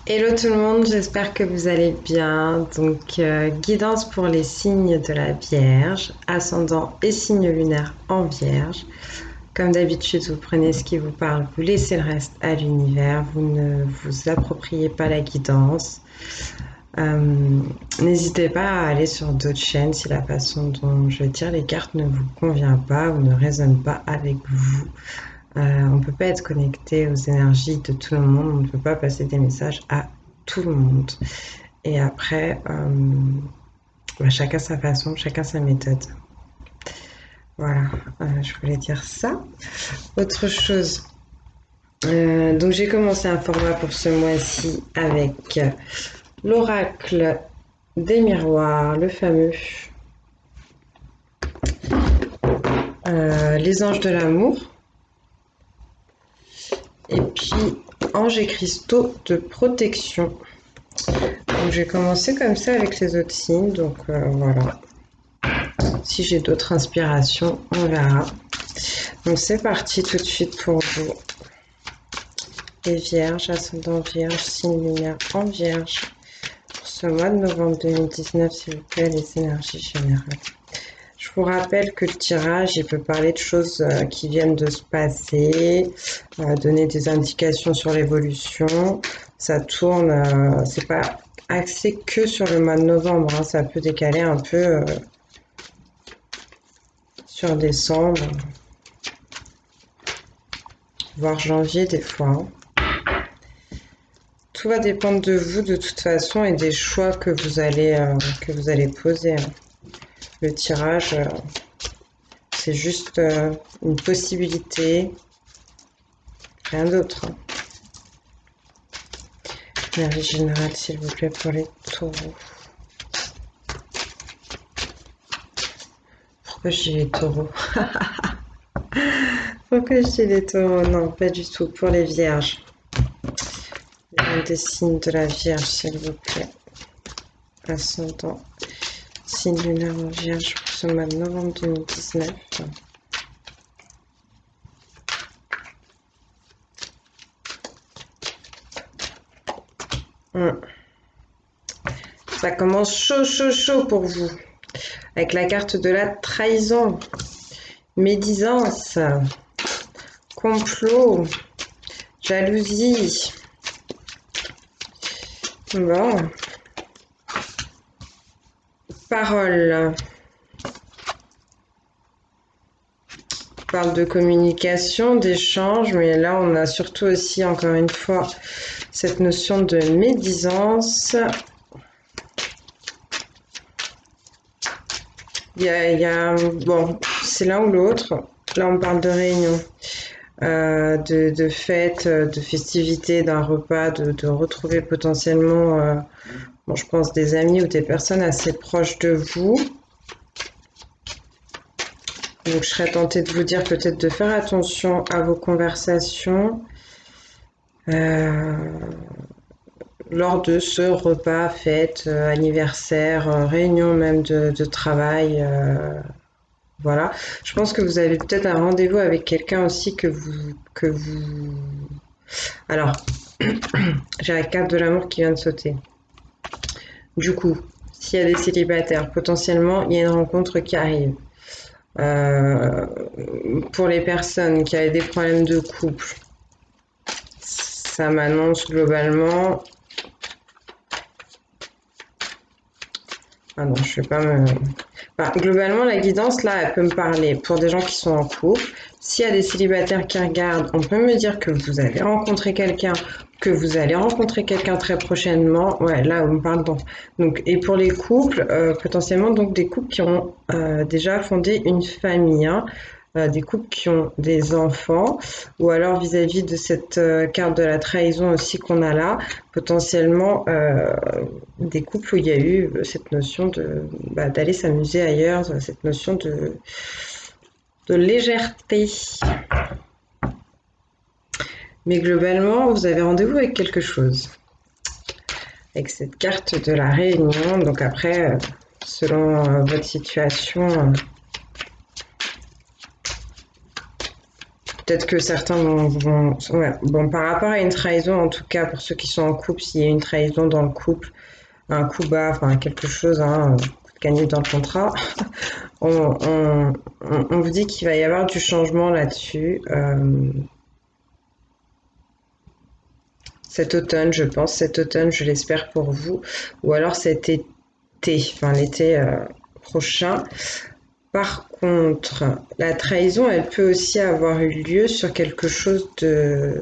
Hello tout le monde, j'espère que vous allez bien. Donc, guidance pour les signes de la Vierge, ascendant et signe lunaire en Vierge. Comme d'habitude, vous prenez ce qui vous parle, vous laissez le reste à l'univers, vous ne vous appropriez pas la guidance. N'hésitez pas à aller sur d'autres chaînes si la façon dont je tire les cartes ne vous convient pas ou ne résonne pas avec vous. On ne peut pas être connecté aux énergies de tout le monde, on ne peut pas passer des messages à tout le monde. Et après, chacun sa façon, chacun sa méthode. Voilà, je voulais dire ça. Autre chose, donc j'ai commencé un format pour ce mois-ci avec l'oracle des miroirs, le fameux, les anges de l'amour, et puis anges et cristaux de protection. Donc j'ai commencé comme ça avec les autres signes, donc voilà. Si j'ai d'autres inspirations, on verra. Donc c'est parti tout de suite pour vous. Les vierges, ascendant vierge, signe lunaire en vierge. Pour ce mois de novembre 2019, s'il vous plaît, les énergies générales. Je vous rappelle que le tirage, il peut parler de choses qui viennent de se passer, donner des indications sur l'évolution. Ça tourne, c'est pas axé que sur le mois de novembre, hein, ça peut décaler un peu sur décembre, voire janvier des fois. Hein. Tout va dépendre de vous de toute façon et des choix que vous allez poser. Hein. Le tirage, c'est juste une possibilité, rien d'autre. Hein. Énergie générale, s'il vous plaît, pour les taureaux. Pourquoi je dis les taureaux? Pourquoi je dis les taureaux? Non, pas du tout. Pour les vierges. Des signes de la Vierge, s'il vous plaît. Ascendant. Signe lunaire en Vierge pour ce mois de novembre 2019. Ça commence chaud pour vous. Avec la carte de la trahison, médisance, complot, jalousie. Bon. Parole. On parle de communication, d'échange, mais là on a surtout aussi, encore une fois, cette notion de médisance. Bon, c'est l'un ou l'autre. Là, on parle de réunion, de fête, de festivité, d'un repas, de retrouver potentiellement, bon, je pense, des amis ou des personnes assez proches de vous. Donc, je serais tentée de vous dire peut-être de faire attention à vos conversations lors de ce repas, fête, anniversaire, réunion même de travail. Voilà. Je pense que vous avez peut-être un rendez-vous avec quelqu'un aussi que vous... Alors, j'ai la carte de l'amour qui vient de sauter. Du coup, s'il y a des célibataires, potentiellement, il y a une rencontre qui arrive. Pour les personnes qui avaient des problèmes de couple, ça m'annonce globalement... Ah non, je vais pas me... Enfin, globalement, la guidance, là, elle peut me parler pour des gens qui sont en couple. S'il y a des célibataires qui regardent, on peut me dire que vous allez rencontrer quelqu'un, que vous allez rencontrer quelqu'un très prochainement. Ouais, là, on me parle donc, et pour les couples, potentiellement, donc des couples qui ont déjà fondé une famille, hein, des couples qui ont des enfants, ou alors vis-à-vis de cette carte de la trahison aussi qu'on a là, potentiellement des couples où il y a eu cette notion d'aller s'amuser ailleurs, cette notion de légèreté. Mais globalement, vous avez rendez-vous avec quelque chose. Avec cette carte de la réunion, donc après, selon votre situation, Peut-être que certains ouais. Bon, par rapport à une trahison, en tout cas, pour ceux qui sont en couple, s'il y a une trahison dans le couple, un coup bas, enfin quelque chose, hein, coup de canif dans le contrat, on vous dit qu'il va y avoir du changement là-dessus. Cet automne, je pense, cet automne, je l'espère pour vous, ou alors cet été, enfin l'été prochain. Par contre, la trahison, elle peut aussi avoir eu lieu sur quelque chose de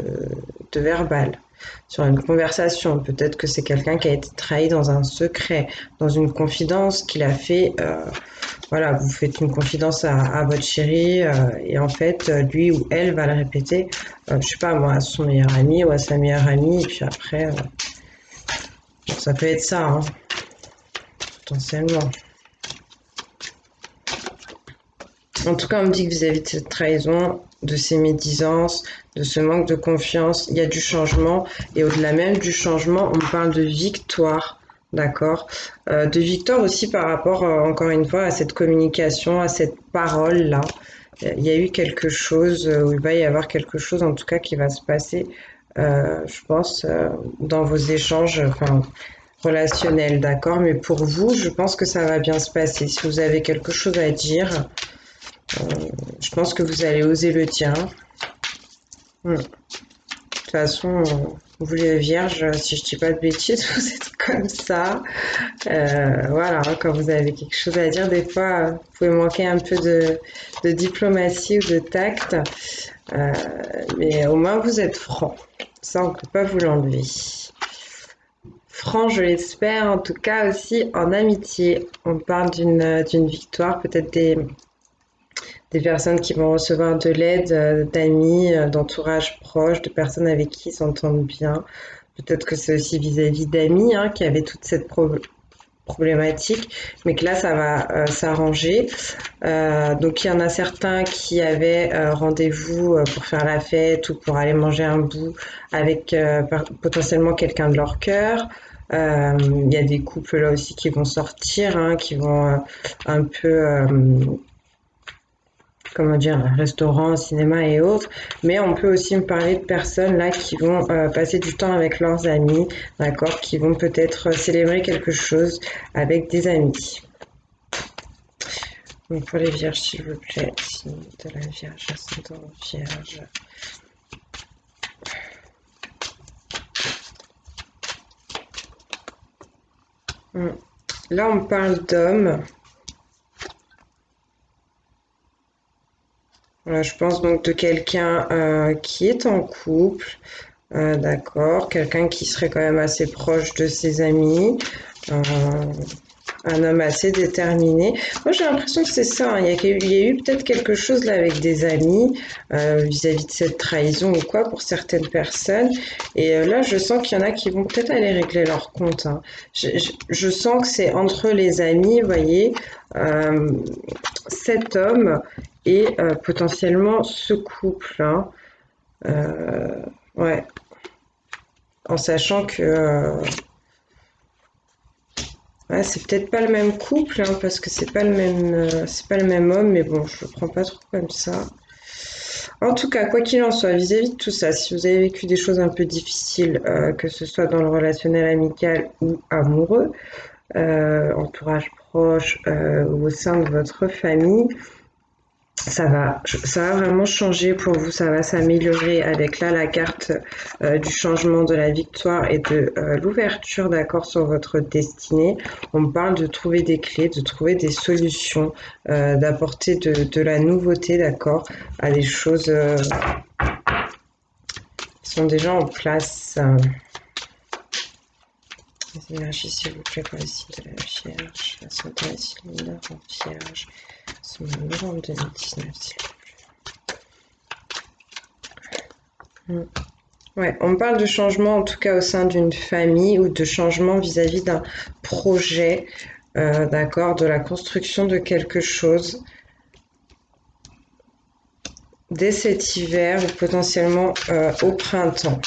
verbal, sur une conversation. Peut-être que c'est quelqu'un qui a été trahi dans un secret, dans une confidence qu'il a fait. Voilà, vous faites une confidence à votre chéri et en fait, lui ou elle va le répéter, je sais pas moi, à son meilleur ami ou à sa meilleure amie. Et puis après, ça peut être ça, hein, potentiellement. En tout cas, on me dit que vis-à-vis de cette trahison, de ces médisances, de ce manque de confiance, il y a du changement. Et au-delà même du changement, on parle de victoire, d'accord? De victoire aussi par rapport, encore une fois, à cette communication, à cette parole-là. Il y a eu quelque chose, ou il va y avoir quelque chose en tout cas qui va se passer, je pense, dans vos échanges, enfin, relationnels, d'accord? Mais pour vous, je pense que ça va bien se passer. Si vous avez quelque chose à dire, je pense que vous allez oser le dire. De toute façon, vous les vierges, si je dis pas de bêtises, vous êtes comme ça. Voilà, hein, quand vous avez quelque chose à dire, des fois, vous pouvez manquer un peu de diplomatie ou de tact, mais au moins vous êtes franc. Ça, on ne peut pas vous l'enlever. Franc, je l'espère, en tout cas aussi en amitié. On parle d'une victoire, peut-être des personnes qui vont recevoir de l'aide, d'amis, d'entourage proche, de personnes avec qui ils s'entendent bien. Peut-être que c'est aussi vis-à-vis d'amis hein, qui avaient toute cette problématique, mais que là, ça va s'arranger. Donc, il y en a certains qui avaient rendez-vous pour faire la fête ou pour aller manger un bout avec potentiellement quelqu'un de leur cœur. Il y a des couples là aussi qui vont sortir, hein, qui vont un peu comment dire, un restaurant, un cinéma et autres, mais on peut aussi me parler de personnes là qui vont passer du temps avec leurs amis, d'accord, qui vont peut-être célébrer quelque chose avec des amis. Donc pour les vierges, s'il vous plaît, signe de la Vierge, ascendant Vierge. Là, on parle d'hommes. Voilà, je pense donc de quelqu'un qui est en couple, d'accord, quelqu'un qui serait quand même assez proche de ses amis, un homme assez déterminé. Moi, j'ai l'impression que c'est ça, hein. Il y a eu peut-être quelque chose là avec des amis vis-à-vis de cette trahison ou quoi pour certaines personnes. Et là, je sens qu'il y en a qui vont peut-être aller régler leur compte, hein. Je sens que c'est entre les amis, vous voyez, cet homme et potentiellement ce couple, hein. Ouais, en sachant que ouais, c'est peut-être pas le même couple, hein, parce que c'est pas le même homme, mais bon, je le prends pas trop comme ça. En tout cas, quoi qu'il en soit, vis-à-vis de tout ça, si vous avez vécu des choses un peu difficiles, que ce soit dans le relationnel amical ou amoureux, entourage proche ou au sein de votre famille, ça va vraiment changer pour vous, ça va s'améliorer avec là la carte du changement de la victoire et de l'ouverture d'accord sur votre destinée. On me parle de trouver des clés, de trouver des solutions, d'apporter de la nouveauté d'accord à des choses qui sont déjà en place. Les énergies, s'il vous plaît, pour les signes de la Vierge, ascendant et signe mineur en Vierge, c'est novembre 2019, s'il vous plaît. Ouais, on parle de changement en tout cas au sein d'une famille ou de changement vis-à-vis d'un projet, d'accord, de la construction de quelque chose dès cet hiver ou potentiellement au printemps.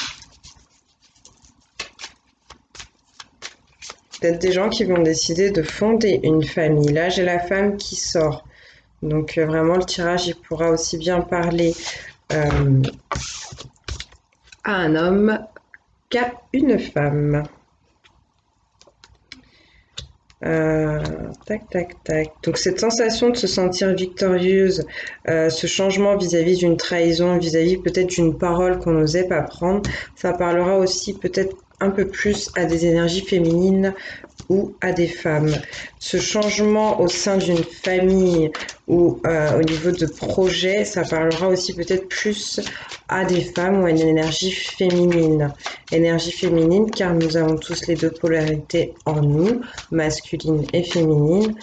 Peut-être des gens qui vont décider de fonder une famille. Là, j'ai la femme qui sort. Donc vraiment, le tirage, il pourra aussi bien parler à un homme qu'à une femme. Tac, tac, tac. Donc cette sensation de se sentir victorieuse, ce changement vis-à-vis d'une trahison, vis-à-vis peut-être d'une parole qu'on n'osait pas prendre, ça parlera aussi peut-être un peu plus à des énergies féminines ou à des femmes. Ce changement au sein d'une famille ou au niveau de projets, ça parlera aussi peut-être plus à des femmes ou à une énergie féminine. Énergie féminine car nous avons tous les deux polarités en nous, masculine et féminine.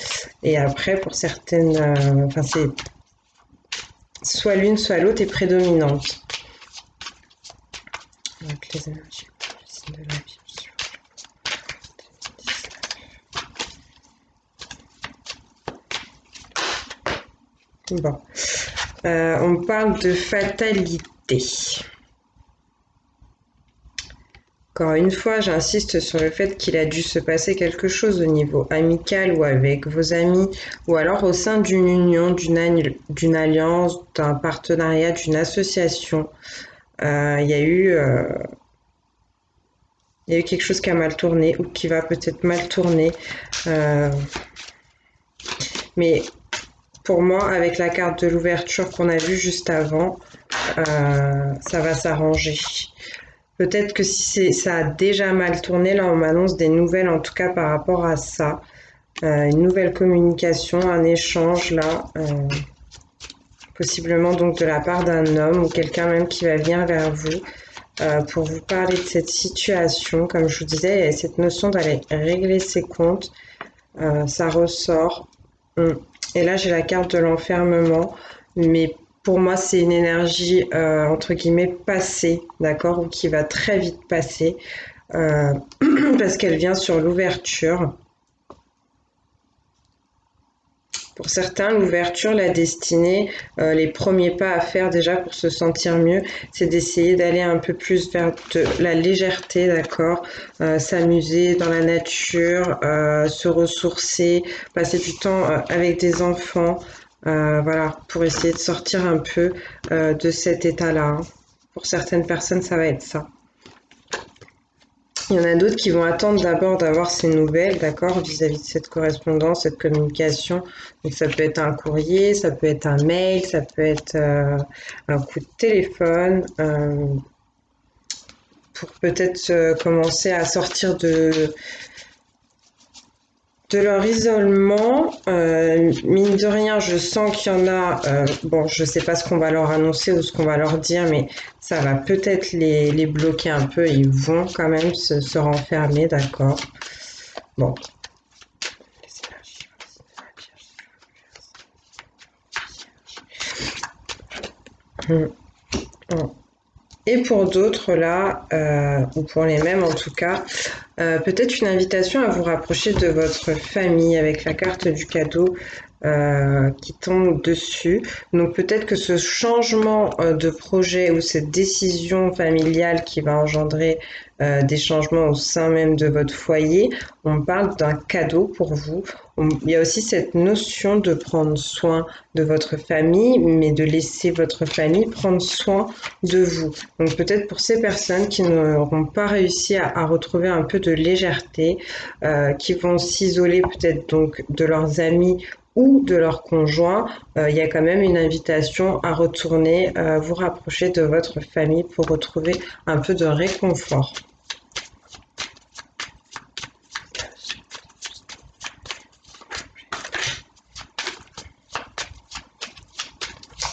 Et après, pour certaines, c'est soit l'une soit l'autre est prédominante. Donc les énergies de la vie. Bon, on parle de fatalité. Encore une fois, j'insiste sur le fait qu'il a dû se passer quelque chose au niveau amical ou avec vos amis, ou alors au sein d'une union, d'une alliance, d'un partenariat, d'une association. Il y a eu quelque chose qui a mal tourné ou qui va peut-être mal tourner. Mais pour moi, avec la carte de l'ouverture qu'on a vue juste avant, ça va s'arranger. Peut-être que si ça a déjà mal tourné, là on m'annonce des nouvelles en tout cas par rapport à ça. Une nouvelle communication, un échange là, possiblement donc de la part d'un homme ou quelqu'un même qui va venir vers vous pour vous parler de cette situation. Comme je vous disais, il y a cette notion d'aller régler ses comptes, ça ressort. Et là j'ai la carte de l'enfermement, mais pour moi, c'est une énergie, entre guillemets, passée, d'accord, ou qui va très vite passer, parce qu'elle vient sur l'ouverture. Pour certains, l'ouverture, la destinée, les premiers pas à faire déjà pour se sentir mieux, c'est d'essayer d'aller un peu plus vers de la légèreté, d'accord, s'amuser dans la nature, se ressourcer, passer du temps avec des enfants. Voilà, pour essayer de sortir un peu de cet état-là, hein. Pour certaines personnes, ça va être ça. Il y en a d'autres qui vont attendre d'abord d'avoir ces nouvelles, d'accord, vis-à-vis de cette correspondance, cette communication. Donc ça peut être un courrier, ça peut être un mail, ça peut être un coup de téléphone, pour peut-être commencer à sortir de leur isolement. Mine de rien, je sens qu'il y en a, bon, je sais pas ce qu'on va leur annoncer ou ce qu'on va leur dire, mais ça va peut-être les bloquer un peu. Ils vont quand même se renfermer, d'accord. Bon. Et pour d'autres, là, ou pour les mêmes en tout cas, peut-être une invitation à vous rapprocher de votre famille avec la carte du cadeau qui tombe dessus. Donc peut-être que ce changement de projet ou cette décision familiale qui va engendrer des changements au sein même de votre foyer, on parle d'un cadeau pour vous. Il y a aussi cette notion de prendre soin de votre famille, mais de laisser votre famille prendre soin de vous. Donc peut-être pour ces personnes qui n'auront pas réussi à retrouver un peu de légèreté, qui vont s'isoler peut-être donc de leurs amis ou de leur conjoint, il y a quand même une invitation à retourner vous rapprocher de votre famille pour retrouver un peu de réconfort.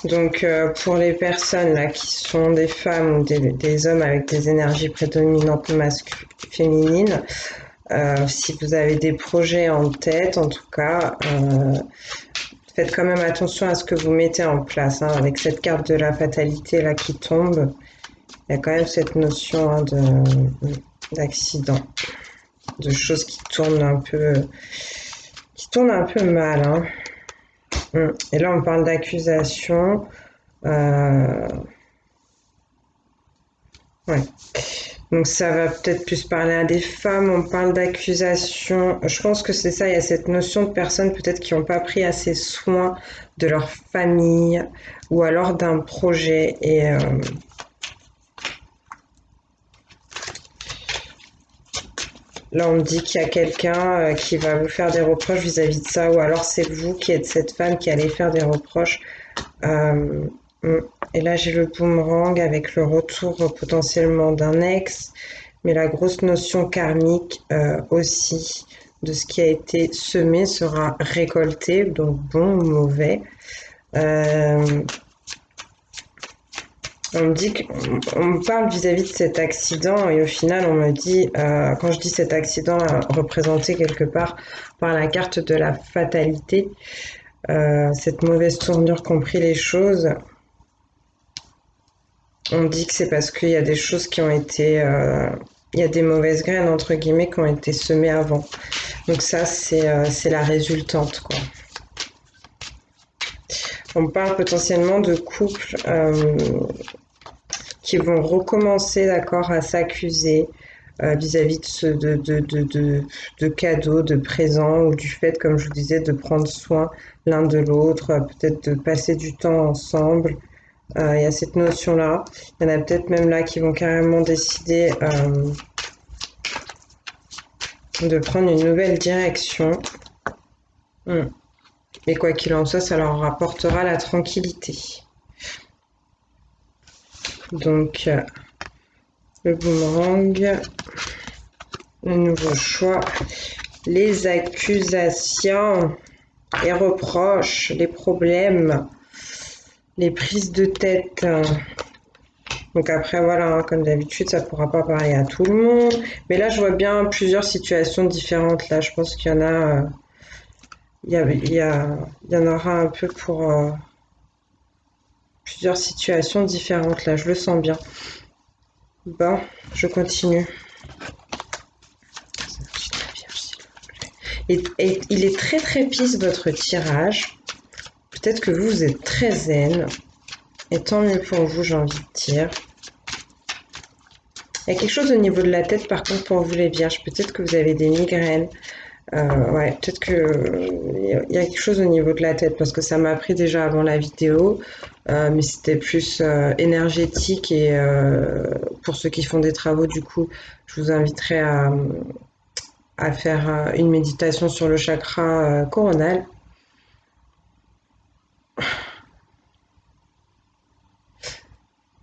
Donc pour les personnes là qui sont des femmes ou des hommes avec des énergies prédominantes féminines, si vous avez des projets en tête, en tout cas, faites quand même attention à ce que vous mettez en place, hein, avec cette carte de la fatalité là qui tombe. Il y a quand même cette notion, hein, d'accident, de choses qui tournent un peu mal, hein. Et là, on parle d'accusation. Ouais. Donc ça va peut-être plus parler à des femmes, on parle d'accusation. Je pense que c'est ça, il y a cette notion de personnes peut-être qui n'ont pas pris assez soin de leur famille, ou alors d'un projet. Et là, on me dit qu'il y a quelqu'un qui va vous faire des reproches vis-à-vis de ça, ou alors c'est vous qui êtes cette femme qui allez faire des reproches. Euh, et là, j'ai le boomerang avec le retour potentiellement d'un ex, mais la grosse notion karmique aussi de ce qui a été semé sera récolté, donc bon ou mauvais. On me dit qu'on me parle vis-à-vis de cet accident et au final on me dit, quand je dis cet accident représenté quelque part par la carte de la fatalité, cette mauvaise tournure qu'ont pris les choses, on me dit que c'est parce qu'il y a des choses qui ont été, il y a des mauvaises graines entre guillemets qui ont été semées avant. Donc ça c'est la résultante quoi. On parle potentiellement de couples qui vont recommencer, d'accord, à s'accuser vis-à-vis de cadeaux, de présents, ou du fait, comme je vous disais, de prendre soin l'un de l'autre, peut-être de passer du temps ensemble. Il y a cette notion-là. Il y en a peut-être même là qui vont carrément décider de prendre une nouvelle direction. Mais quoi qu'il en soit, ça leur rapportera la tranquillité. Donc, le boomerang, le nouveau choix, les accusations, les reproches, les problèmes, les prises de tête. Donc après, voilà, hein, comme d'habitude, ça ne pourra pas parler à tout le monde. Mais là, je vois bien plusieurs situations différentes. Là, je pense qu'il y en a... il y en aura un peu pour plusieurs situations différentes. Là, je le sens bien. Bon, je continue. Et il est très très pisse votre tirage. Peut-être que vous êtes très zen. Et tant mieux pour vous, j'ai envie de dire. Il y a quelque chose au niveau de la tête, par contre, pour vous les vierges. Peut-être que vous avez des migraines. Ouais, peut-être que il y a quelque chose au niveau de la tête, parce que ça m'a pris déjà avant la vidéo. Mais c'était plus énergétique. Et pour ceux qui font des travaux, du coup, je vous inviterai à faire une méditation sur le chakra coronal.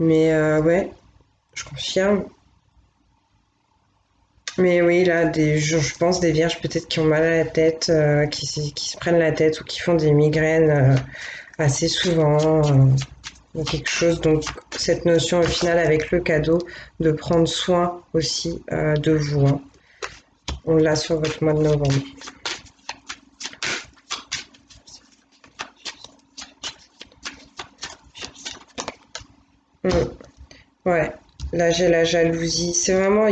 Mais ouais, je confirme. Mais oui, là, je pense des vierges peut-être qui ont mal à la tête, qui se prennent la tête ou qui font des migraines assez souvent. Ou quelque chose. Donc, cette notion au final avec le cadeau de prendre soin aussi de vous. Hein. On l'a sur votre mois de novembre. Ouais, là j'ai la jalousie. C'est vraiment,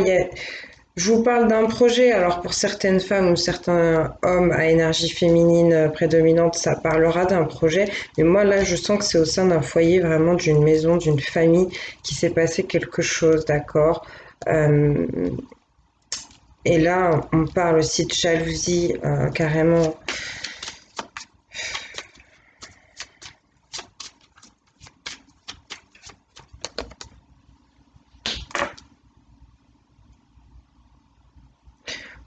je vous parle d'un projet. Alors pour certaines femmes ou certains hommes à énergie féminine prédominante, ça parlera d'un projet. Mais moi là, je sens que c'est au sein d'un foyer, vraiment d'une maison, d'une famille, qui s'est passé quelque chose, d'accord. Euh, et là, on parle aussi de jalousie, carrément.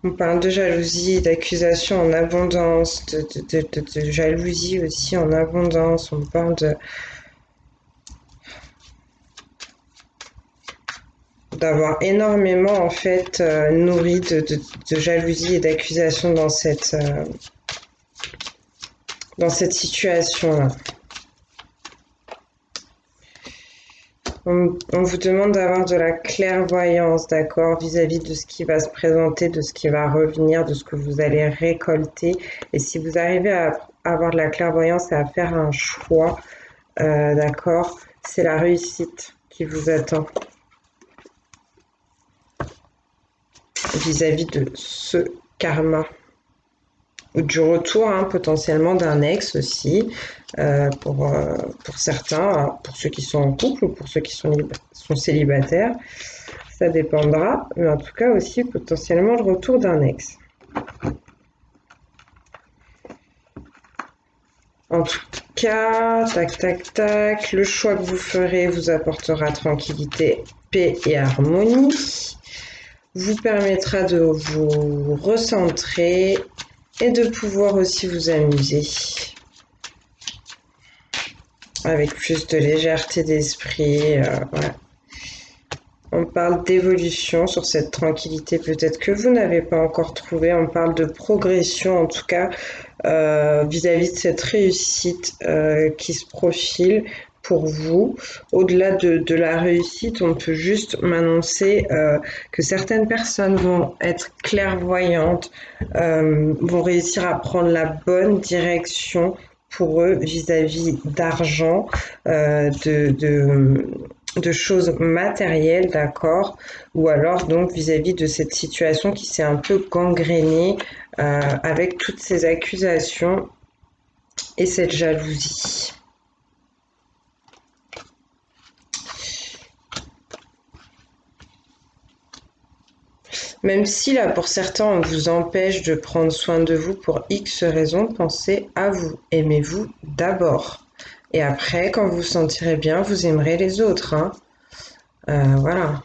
On parle de jalousie, d'accusation en abondance, de jalousie aussi en abondance. On parle d'avoir énormément en fait nourri de jalousie et d'accusation dans cette situation-là. On vous demande d'avoir de la clairvoyance, d'accord, vis-à-vis de ce qui va se présenter, de ce qui va revenir, de ce que vous allez récolter. Et si vous arrivez à avoir de la clairvoyance et à faire un choix, d'accord, c'est la réussite qui vous attend vis-à-vis de ce karma. Ou du retour hein, potentiellement d'un ex aussi, pour certains, pour ceux qui sont en couple ou pour ceux qui sont célibataires, ça dépendra, mais en tout cas aussi potentiellement le retour d'un ex. En tout cas, tac, tac, tac. Le choix que vous ferez vous apportera tranquillité, paix et harmonie. Vous permettra de vous recentrer et de pouvoir aussi vous amuser avec plus de légèreté d'esprit. Ouais. On parle d'évolution sur cette tranquillité peut-être que vous n'avez pas encore trouvée. On parle de progression en tout cas vis-à-vis de cette réussite qui se profile pour vous. Au-delà de la réussite, on peut juste m'annoncer que certaines personnes vont être clairvoyantes, vont réussir à prendre la bonne direction pour eux vis-à-vis d'argent, de choses matérielles, d'accord, ou alors donc vis-à-vis de cette situation qui s'est un peu gangrénée avec toutes ces accusations et cette jalousie. Même si là, pour certains, on vous empêche de prendre soin de vous pour X raisons, pensez à vous. Aimez-vous d'abord. Et après, quand vous vous sentirez bien, vous aimerez les autres. Hein. Voilà.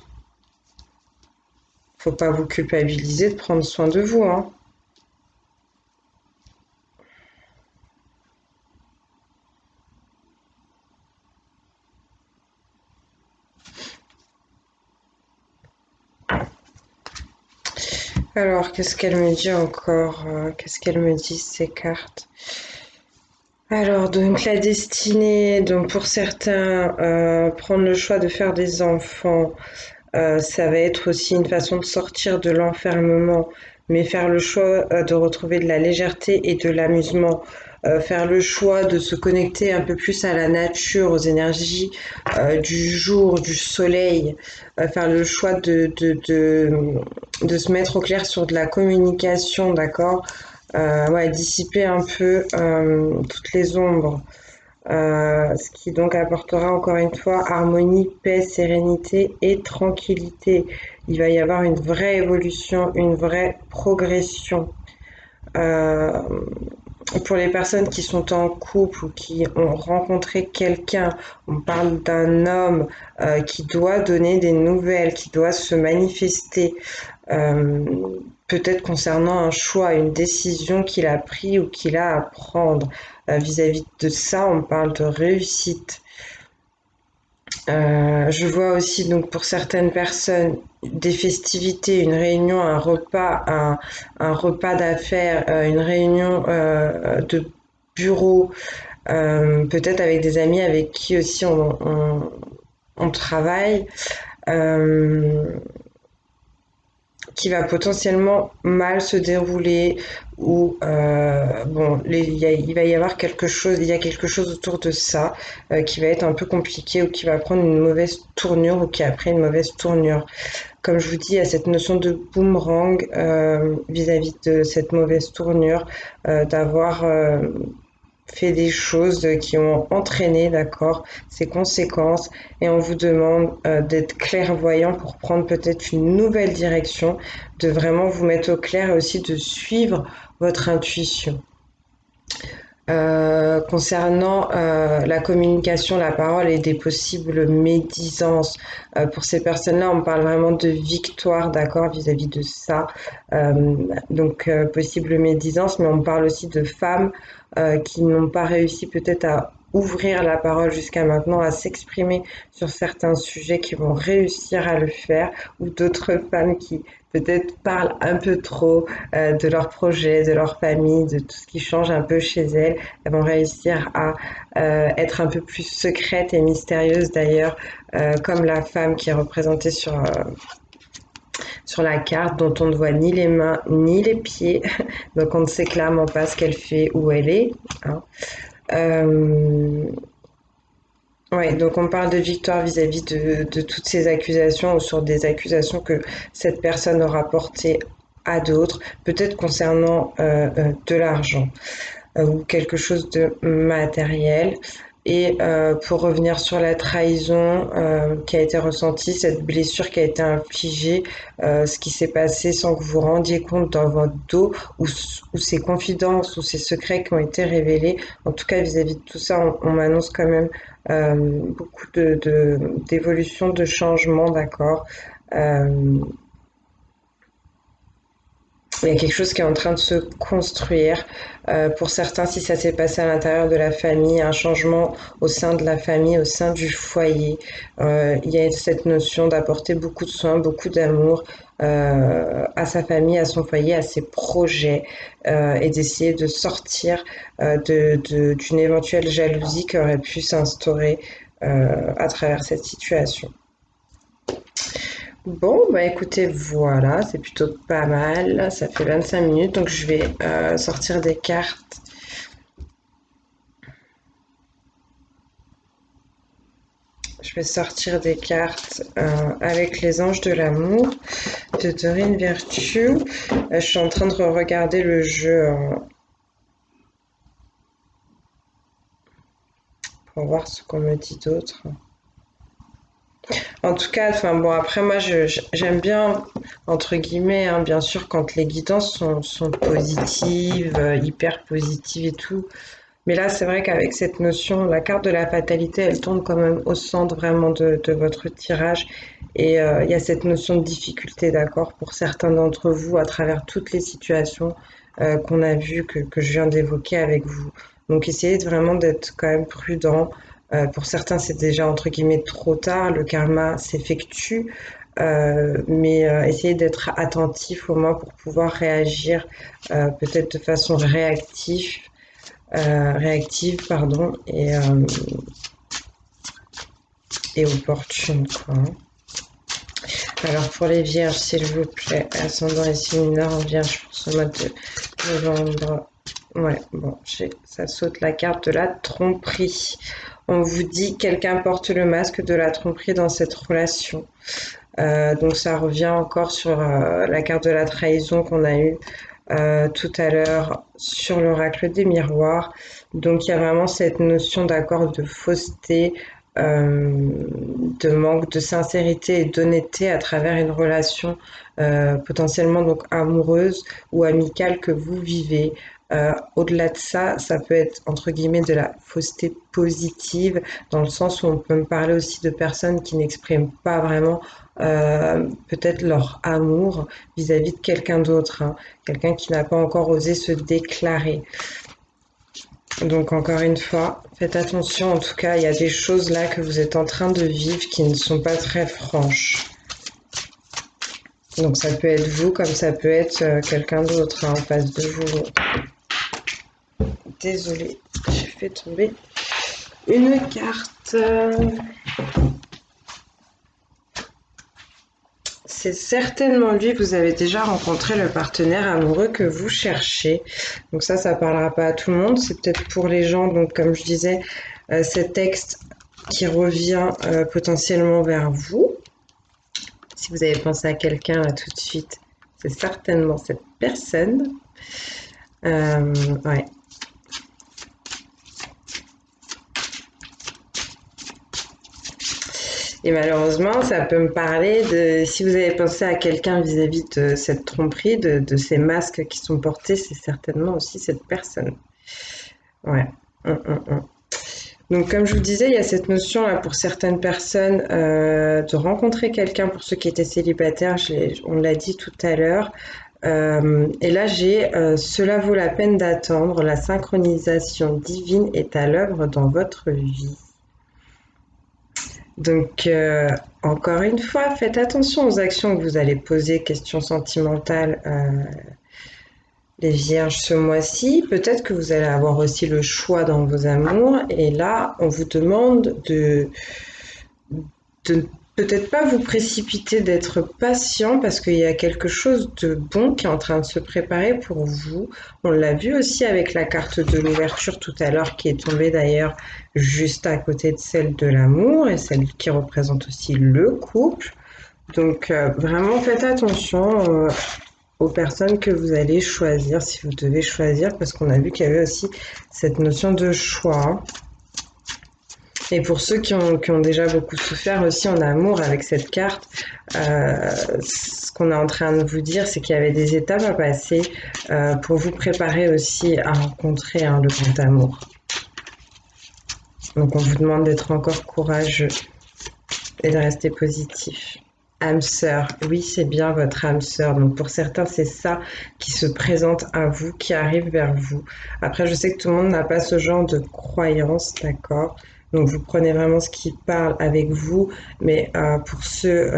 Faut pas vous culpabiliser de prendre soin de vous. Hein. Alors, qu'est-ce qu'elle me dit encore? Qu'est-ce qu'elle me dit, ces cartes? Alors, donc la destinée, donc pour certains, prendre le choix de faire des enfants, ça va être aussi une façon de sortir de l'enfermement, mais faire le choix de retrouver de la légèreté et de l'amusement, faire le choix de se connecter un peu plus à la nature, aux énergies du jour, du soleil, faire le choix de se mettre au clair sur de la communication, d'accord? Ouais, dissiper un peu toutes les ombres. Ce qui donc apportera encore une fois harmonie, paix, sérénité et tranquillité. Il va y avoir une vraie évolution, une vraie progression. Euh, pour les personnes qui sont en couple ou qui ont rencontré quelqu'un, on parle d'un homme qui doit donner des nouvelles, qui doit se manifester, euh, peut-être concernant un choix, une décision qu'il a pris ou qu'il a à prendre. Vis-à-vis de ça, on parle de réussite. Je vois aussi donc pour certaines personnes des festivités, une réunion, un repas d'affaires, une réunion de bureau, peut-être avec des amis avec qui aussi on travaille. Euh, qui va potentiellement mal se dérouler ou bon il va y avoir quelque chose il y a quelque chose autour de ça qui va être un peu compliqué ou qui va prendre une mauvaise tournure ou qui a pris une mauvaise tournure comme je vous dis il y a cette notion de boomerang vis-à-vis de cette mauvaise tournure d'avoir fait des choses qui ont entraîné, d'accord, ces conséquences, et on vous demande d'être clairvoyant pour prendre peut-être une nouvelle direction, de vraiment vous mettre au clair et aussi de suivre votre intuition. Concernant la communication, la parole et des possibles médisances, pour ces personnes-là, on parle vraiment de victoire, d'accord, vis-à-vis de ça. Donc, possible médisance, mais on parle aussi de femmes qui n'ont pas réussi peut-être à ouvrir la parole jusqu'à maintenant, à s'exprimer sur certains sujets qui vont réussir à le faire, ou d'autres femmes qui peut-être parlent un peu trop de leurs projets, de leur famille, de tout ce qui change un peu chez elles. Elles vont réussir à être un peu plus secrètes et mystérieuses d'ailleurs, comme la femme qui est représentée sur la carte, dont on ne voit ni les mains ni les pieds, donc on ne sait clairement pas ce qu'elle fait, où elle est. Hein. Ouais, donc on parle de victoire vis-à-vis de toutes ces accusations ou sur des accusations que cette personne aura portées à d'autres, peut-être concernant de l'argent ou quelque chose de matériel. Et pour revenir sur la trahison qui a été ressentie, cette blessure qui a été infligée, ce qui s'est passé sans que vous vous rendiez compte dans votre dos, ou ces confidences, ou ces secrets qui ont été révélés, en tout cas vis-à-vis de tout ça, on m'annonce quand même beaucoup d'évolution, de changement, d'accord. Euh, il y a quelque chose qui est en train de se construire. Pour certains, si ça s'est passé à l'intérieur de la famille, un changement au sein de la famille, au sein du foyer. Il y a cette notion d'apporter beaucoup de soins, beaucoup d'amour à sa famille, à son foyer, à ses projets, et d'essayer de sortir d'une éventuelle jalousie qui aurait pu s'instaurer à travers cette situation. Bon, bah écoutez, voilà, c'est plutôt pas mal. Ça fait 25 minutes, donc je vais sortir des cartes. Je vais sortir des cartes avec les anges de l'amour de Doreen Virtue. Je suis en train de regarder le jeu pour voir ce qu'on me dit d'autre. En tout cas, enfin bon, après moi, j'aime bien, entre guillemets, hein, bien sûr, quand les guidances sont positives, hyper positives et tout. Mais là, c'est vrai qu'avec cette notion, la carte de la fatalité, elle tombe quand même au centre vraiment de votre tirage. Et il y a cette notion de difficulté, d'accord, pour certains d'entre vous, à travers toutes les situations qu'on a vues, que je viens d'évoquer avec vous. Donc, essayez vraiment d'être quand même prudent. Pour certains, c'est déjà entre guillemets trop tard, le karma s'effectue, mais essayez d'être attentif au moins pour pouvoir réagir peut-être de façon réactive, pardon, et opportune, quoi. Alors pour les vierges, s'il vous plaît, ascendant et signe mineur en vierge pour ce mois de novembre. Ouais, bon, ça saute la carte de la tromperie. On vous dit quelqu'un porte le masque de la tromperie dans cette relation. Donc ça revient encore sur la carte de la trahison qu'on a eue tout à l'heure sur l'oracle des miroirs. Donc il y a vraiment cette notion d'accord de fausseté, de manque de sincérité et d'honnêteté à travers une relation potentiellement donc amoureuse ou amicale que vous vivez. Au-delà de ça, ça peut être entre guillemets de la fausseté positive, dans le sens où on peut me parler aussi de personnes qui n'expriment pas vraiment peut-être leur amour vis-à-vis de quelqu'un d'autre, hein, quelqu'un qui n'a pas encore osé se déclarer. Donc encore une fois, faites attention, en tout cas, il y a des choses là que vous êtes en train de vivre qui ne sont pas très franches. Donc ça peut être vous comme ça peut être quelqu'un d'autre, hein, en face de vous. Désolée, j'ai fait tomber une carte. C'est certainement lui, vous avez déjà rencontré le partenaire amoureux que vous cherchez. Donc ça parlera pas à tout le monde. C'est peut-être pour les gens, donc comme je disais, cet texte qui revient potentiellement vers vous. Si vous avez pensé à quelqu'un là tout de suite, c'est certainement cette personne. Ouais. Et malheureusement, ça peut me parler de, si vous avez pensé à quelqu'un vis-à-vis de cette tromperie, de ces masques qui sont portés, c'est certainement aussi cette personne. Ouais. Donc, comme je vous disais, il y a cette notion là pour certaines personnes de rencontrer quelqu'un pour ceux qui étaient célibataires, on l'a dit tout à l'heure. Et là, j'ai cela vaut la peine d'attendre, la synchronisation divine est à l'œuvre dans votre vie. Donc, encore une fois, faites attention aux actions que vous allez poser, questions sentimentales, les vierges ce mois-ci. Peut-être que vous allez avoir aussi le choix dans vos amours. Et là, on vous demande de peut-être pas vous précipiter, d'être patient parce qu'il y a quelque chose de bon qui est en train de se préparer pour vous. On l'a vu aussi avec la carte de l'ouverture tout à l'heure qui est tombée d'ailleurs juste à côté de celle de l'amour et celle qui représente aussi le couple. Donc vraiment faites attention aux personnes que vous allez choisir si vous devez choisir parce qu'on a vu qu'il y avait aussi cette notion de choix. Et pour ceux qui ont déjà beaucoup souffert aussi en amour avec cette carte, ce qu'on est en train de vous dire, c'est qu'il y avait des étapes à passer pour vous préparer aussi à rencontrer le grand amour. Donc on vous demande d'être encore courageux et de rester positif. Âme sœur, oui, c'est bien votre âme sœur. Donc pour certains, c'est ça qui se présente à vous, qui arrive vers vous. Après, je sais que tout le monde n'a pas ce genre de croyance, d'accord? Donc vous prenez vraiment ce qui parle avec vous, mais pour ceux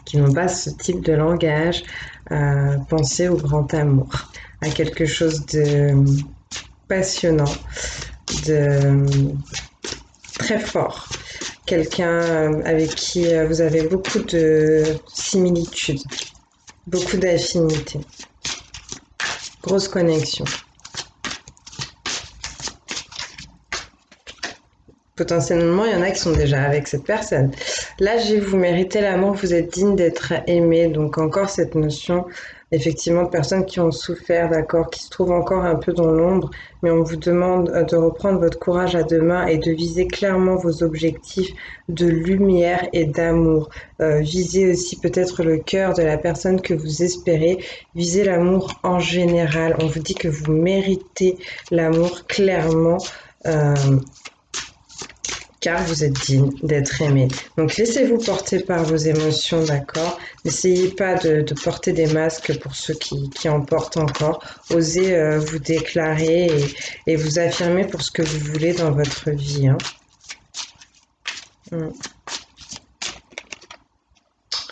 qui n'ont pas ce type de langage, pensez au grand amour, à quelque chose de passionnant, de très fort. Quelqu'un avec qui vous avez beaucoup de similitudes, beaucoup d'affinités, grosse connexion. Potentiellement, il y en a qui sont déjà avec cette personne. Là, vous méritez l'amour, vous êtes digne d'être aimé. Donc encore cette notion, effectivement, de personnes qui ont souffert, d'accord, qui se trouvent encore un peu dans l'ombre, mais on vous demande de reprendre votre courage à deux mains et de viser clairement vos objectifs de lumière et d'amour. Visez aussi peut-être le cœur de la personne que vous espérez. Visez l'amour en général. On vous dit que vous méritez l'amour clairement. Car vous êtes digne d'être aimé. Donc laissez-vous porter par vos émotions, d'accord? N'essayez pas de porter des masques pour ceux qui en portent encore. Osez vous déclarer et vous affirmer pour ce que vous voulez dans votre vie. Hein.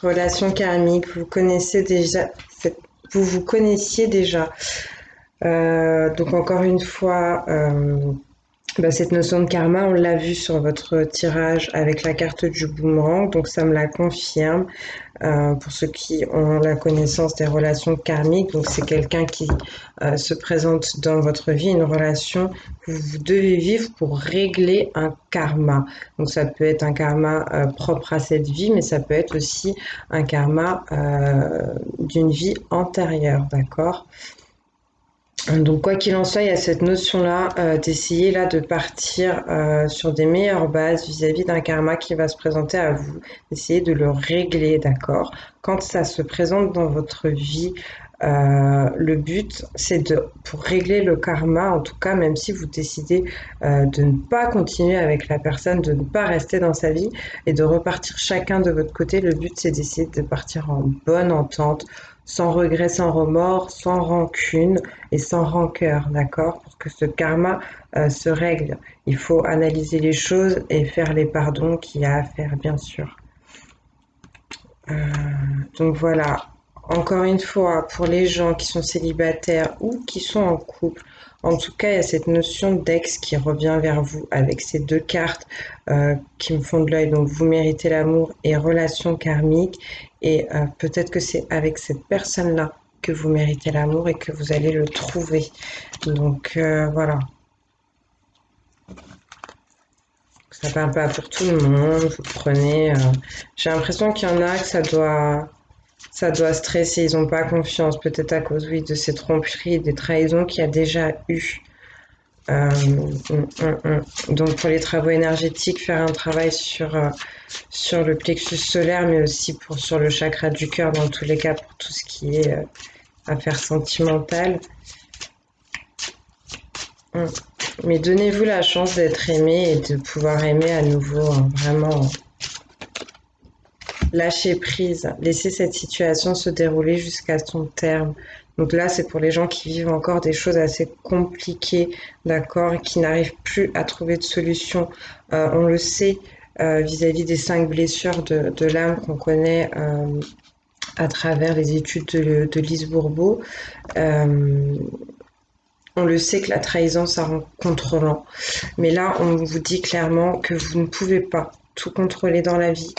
Relation karmique, vous connaissez déjà, vous vous connaissiez déjà. Donc encore une fois, cette notion de karma, on l'a vu sur votre tirage avec la carte du boomerang, donc ça me la confirme. Pour ceux qui ont la connaissance des relations karmiques, donc c'est quelqu'un qui se présente dans votre vie, une relation que vous devez vivre pour régler un karma. Donc ça peut être un karma propre à cette vie, mais ça peut être aussi un karma d'une vie antérieure, d'accord ? Donc quoi qu'il en soit, il y a cette notion-là d'essayer là de partir sur des meilleures bases vis-à-vis d'un karma qui va se présenter à vous, d'essayer de le régler, d'accord? Quand ça se présente dans votre vie, le but c'est pour régler le karma, en tout cas même si vous décidez de ne pas continuer avec la personne, de ne pas rester dans sa vie et de repartir chacun de votre côté, le but c'est d'essayer de partir en bonne entente, sans regret, sans remords, sans rancune et sans rancœur, d'accord? Pour que ce karma se règle. Il faut analyser les choses et faire les pardons qu'il y a à faire, bien sûr. Donc voilà, encore une fois, pour les gens qui sont célibataires ou qui sont en couple, en tout cas, il y a cette notion d'ex qui revient vers vous avec ces deux cartes qui me font de l'œil. Donc, vous méritez l'amour et relation karmique. Et peut-être que c'est avec cette personne-là que vous méritez l'amour et que vous allez le trouver. Donc, voilà. Ça parle pas pour tout le monde. Vous prenez. J'ai l'impression qu'il y en a que ça doit stresser, ils n'ont pas confiance, peut-être à cause, oui, de ces tromperies, des trahisons qu'il y a déjà eu. Donc pour les travaux énergétiques, faire un travail sur le plexus solaire, mais aussi sur le chakra du cœur, dans tous les cas, pour tout ce qui est affaires sentimentales. Mais donnez-vous la chance d'être aimé et de pouvoir aimer à nouveau, hein, vraiment. Lâcher prise, laisser cette situation se dérouler jusqu'à son terme. Donc là, c'est pour les gens qui vivent encore des choses assez compliquées, d'accord, et qui n'arrivent plus à trouver de solution. On le sait vis-à-vis des 5 blessures de l'âme qu'on connaît à travers les études de Lise Bourbeau. On le sait que la trahison, ça rend contrôlant. Mais là, on vous dit clairement que vous ne pouvez pas tout contrôler dans la vie.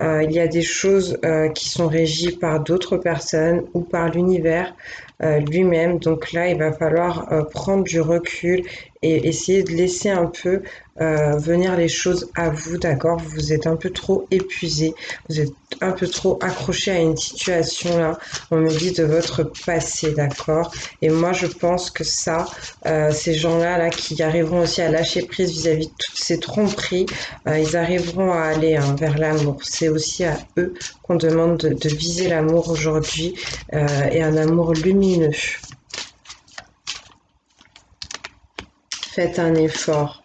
Il y a des choses qui sont régies par d'autres personnes ou par l'univers lui-même. Donc là, il va falloir prendre du recul et essayez de laisser un peu venir les choses à vous, d'accord? Vous êtes un peu trop épuisé, vous êtes un peu trop accroché à une situation là, on me dit de votre passé, d'accord? Et moi je pense que ça, ces gens-là là, qui arriveront aussi à lâcher prise vis-à-vis de toutes ces tromperies, ils arriveront à aller vers l'amour. C'est aussi à eux qu'on demande de viser l'amour aujourd'hui et un amour lumineux. Faites un effort.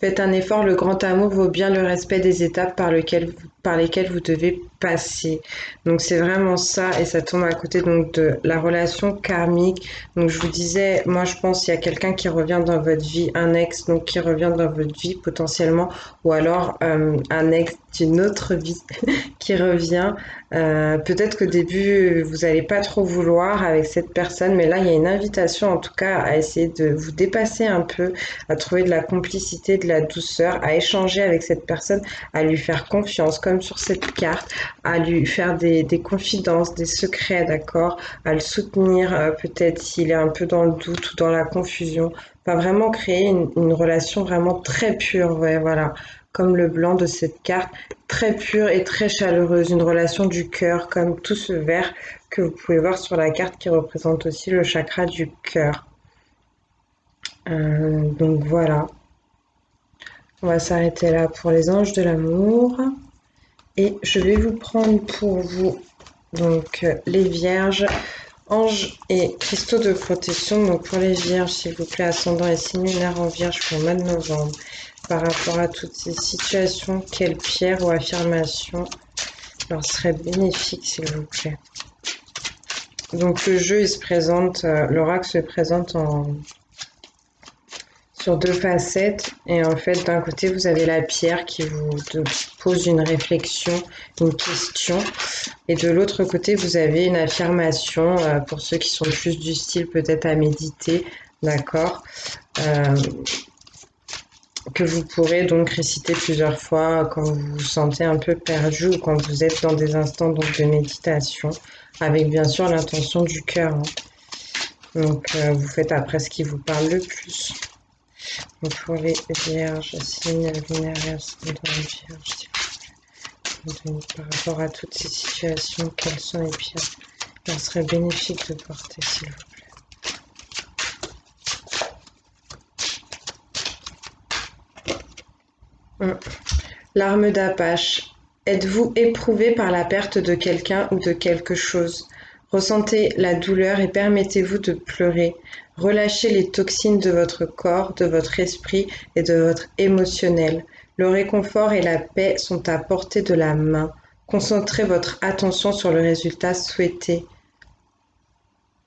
Faites un effort, le grand amour vaut bien le respect des étapes par lesquelles vous devez passer. Donc c'est vraiment ça, et ça tombe à côté donc de la relation karmique. Donc je vous disais, moi je pense qu'il y a quelqu'un qui revient dans votre vie, un ex donc qui revient dans votre vie potentiellement, ou alors un ex d'une autre vie qui revient. Peut-être qu'au début vous n'allez pas trop vouloir avec cette personne, mais là il y a une invitation en tout cas à essayer de vous dépasser un peu, à trouver de la complicité, de la douceur, à échanger avec cette personne, à lui faire confiance, comme sur cette carte, à lui faire des confidences, des secrets, d'accord, à le soutenir peut-être s'il est un peu dans le doute ou dans la confusion. Enfin, vraiment créer une relation vraiment très pure, ouais, voilà, comme le blanc de cette carte, très pure et très chaleureuse, une relation du cœur, comme tout ce vert que vous pouvez voir sur la carte qui représente aussi le chakra du cœur. Donc voilà. On va s'arrêter là pour les anges de l'amour. Et je vais vous prendre pour vous donc les vierges, anges et cristaux de protection. Donc pour les vierges, s'il vous plaît, ascendant et signe lunaire en vierge pour le mois de novembre. Par rapport à toutes ces situations, quelle pierre ou affirmation leur serait bénéfique, s'il vous plaît. Donc le jeu, il se présente, l'oracle se présente sur deux facettes, et en fait d'un côté vous avez la pierre qui vous pose une réflexion, une question, et de l'autre côté vous avez une affirmation pour ceux qui sont plus du style peut-être à méditer, d'accord, que vous pourrez donc réciter plusieurs fois quand vous vous sentez un peu perdu ou quand vous êtes dans des instants donc de méditation, avec bien sûr l'intention du cœur, hein. Donc vous faites après ce qui vous parle le plus. Donc pour les vierges, signe lunaire et ascendant vierge, s'il vous plaît. Donc, par rapport à toutes ces situations, quelles sont les pierres qui seraient bénéfiques de porter, s'il vous plaît. L'arme d'Apache. Êtes-vous éprouvé par la perte de quelqu'un ou de quelque chose? Ressentez la douleur et permettez-vous de pleurer. Relâchez les toxines de votre corps, de votre esprit et de votre émotionnel. Le réconfort et la paix sont à portée de la main. Concentrez votre attention sur le résultat souhaité.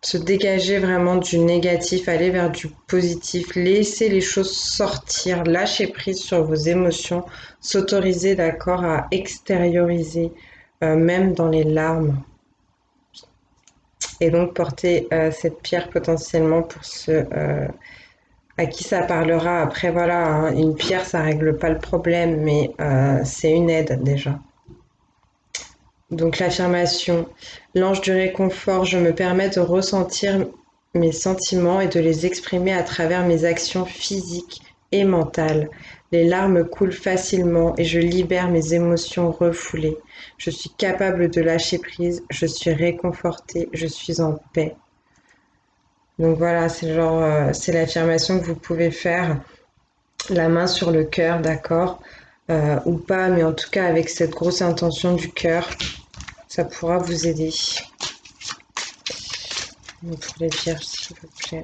Se dégager vraiment du négatif, aller vers du positif, laisser les choses sortir, lâcher prise sur vos émotions, s'autoriser, d'accord, à extérioriser, même dans les larmes. Et donc porter cette pierre potentiellement pour ceux à qui ça parlera. Après, voilà, hein, une pierre, ça règle pas le problème, mais c'est une aide déjà. Donc l'affirmation, l'ange du réconfort, je me permets de ressentir mes sentiments et de les exprimer à travers mes actions physiques et mentales. Les larmes coulent facilement et je libère mes émotions refoulées. Je suis capable de lâcher prise, je suis réconfortée, je suis en paix. Donc voilà, c'est genre, c'est l'affirmation que vous pouvez faire, la main sur le cœur, d'accord, ou pas, mais en tout cas avec cette grosse intention du cœur. Ça pourra vous aider. Donc pour les vierges, s'il vous plaît.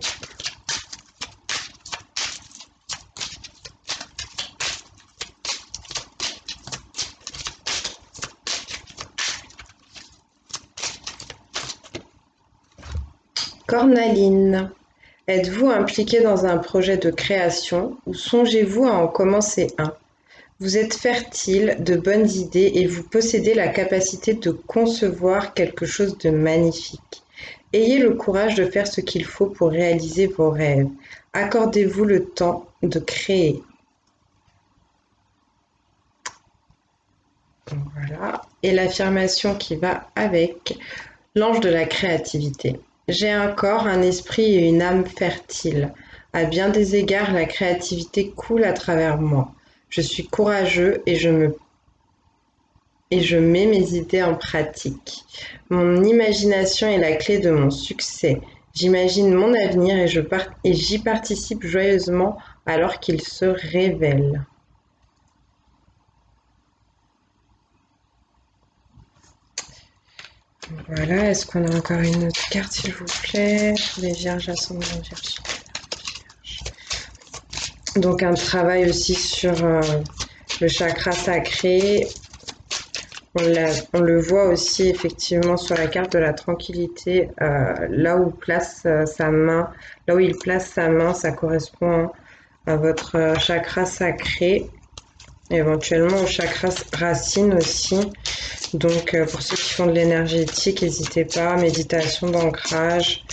Cornaline, êtes-vous impliqué dans un projet de création ou songez-vous à en commencer un? Vous êtes fertile de bonnes idées et vous possédez la capacité de concevoir quelque chose de magnifique. Ayez le courage de faire ce qu'il faut pour réaliser vos rêves. Accordez-vous le temps de créer. Voilà. Et l'affirmation qui va avec l'ange de la créativité. J'ai un corps, un esprit et une âme fertile. À bien des égards, la créativité coule à travers moi. Je suis courageux et je mets mes idées en pratique. Mon imagination est la clé de mon succès. J'imagine mon avenir et j'y participe joyeusement alors qu'il se révèle. Voilà, est-ce qu'on a encore une autre carte, s'il vous plaît? Les vierges, ascendant vierge. Donc un travail aussi sur le chakra sacré. On le voit aussi effectivement sur la carte de la tranquillité, là où place sa main, là où il place sa main, ça correspond à votre chakra sacré, éventuellement au chakra racine aussi. Donc pour ceux qui font de l'énergétique, n'hésitez pas, méditation d'ancrage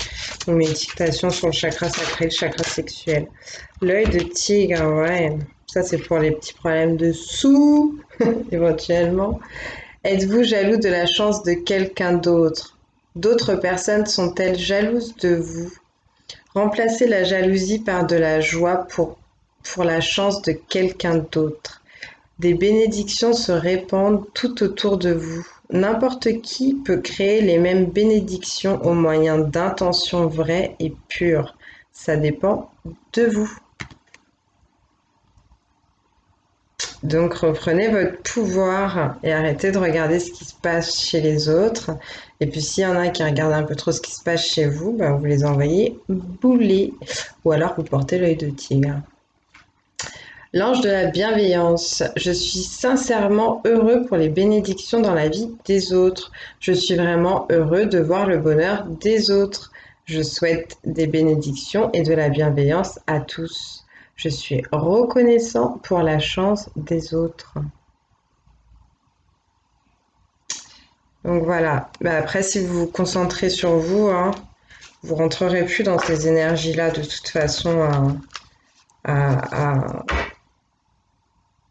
ou méditation sur le chakra sacré, le chakra sexuel. L'œil de tigre, ouais, ça c'est pour les petits problèmes de sous, éventuellement. Êtes-vous jaloux de la chance de quelqu'un d'autre? D'autres personnes sont-elles jalouses de vous? Remplacez la jalousie par de la joie pour la chance de quelqu'un d'autre. Des bénédictions se répandent tout autour de vous. N'importe qui peut créer les mêmes bénédictions au moyen d'intentions vraies et pures. Ça dépend de vous. Donc reprenez votre pouvoir et arrêtez de regarder ce qui se passe chez les autres. Et puis s'il y en a qui regardent un peu trop ce qui se passe chez vous, ben, vous les envoyez bouler. Ou alors vous portez l'œil de tigre. L'ange de la bienveillance. Je suis sincèrement heureux pour les bénédictions dans la vie des autres. Je suis vraiment heureux de voir le bonheur des autres. Je souhaite des bénédictions et de la bienveillance à tous. Je suis reconnaissant pour la chance des autres. Donc voilà. Bah après, si vous vous concentrez sur vous, hein, vous rentrerez plus dans ces énergies-là de toute façon à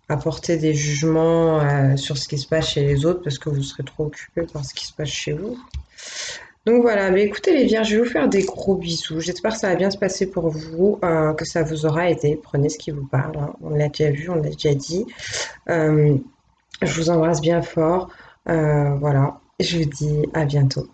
apporter des jugements sur ce qui se passe chez les autres parce que vous serez trop occupé par ce qui se passe chez vous. Donc voilà, mais écoutez les vierges, je vais vous faire des gros bisous. J'espère que ça va bien se passer pour vous, que ça vous aura aidé. Prenez ce qui vous parle, hein. On l'a déjà vu, on l'a déjà dit. Je vous embrasse bien fort. Voilà, je vous dis à bientôt.